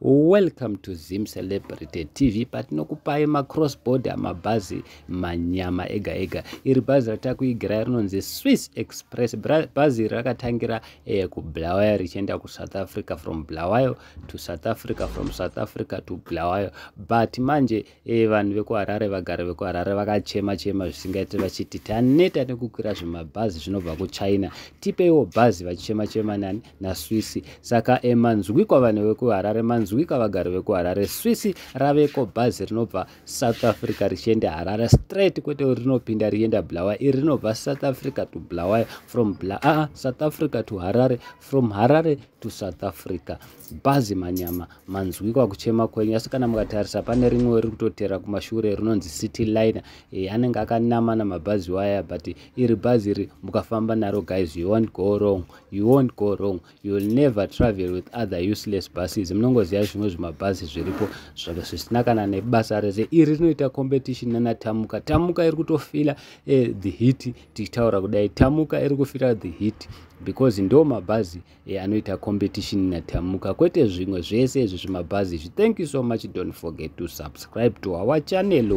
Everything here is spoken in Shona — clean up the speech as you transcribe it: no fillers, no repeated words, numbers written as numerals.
Welcome to Zim Celebrity TV. Patinokupai macross border mabhazi manyama ega ega. Iri bhazi ratakuigira rinonzi Swiss Express. Bhazi rakatangira kuBulawayo richienda kuSouth Africa, from Bulawayo to South Africa, from South Africa to Bulawayo. But manje vanhu vekuHarare, vagari vekuHarare vakachema zvisingaite vachiti taneta nekukwira zvimabhazi zvinobva kuChina. Tipeiwo bhazi vachichema nani naSwiss. Saka manzwi kwavanhu vekuHarare, manzwi kwavagari vekuHarare, Swiss raveko bhazi rinobva South Africa richienda Harare straight, kwete rinopinda rienda Bulawayo. Iri rinobva South Africa to Bulawayo, from South Africa to Harare, from Harare to South Africa. Bhazi manyama, manzwi kwakuchema kwenyu. Asi kana mukatarisa pane rimwe riri kutotera kumashure rinonzi City Liner, anenge akanama namabhazi waya, but iri bhazi iri mukafamba naro guys, you won't go wrong. You won't go wrong. You will never travel with other useless buses. Munongoziva zvimwe zvimabhazi zviripo zvisina kana nebasa rese. Iri rinoita competition nanaTamuka. Tamuka iri kutofila the heat, tichitaura kudai Tamuka iri kufila the heat, because ndo mabhazi anoita competition naTamuka, kwete zvimwe zvese izvi zvimabhazi. Thank you so much. Don't forget to subscribe to our channel.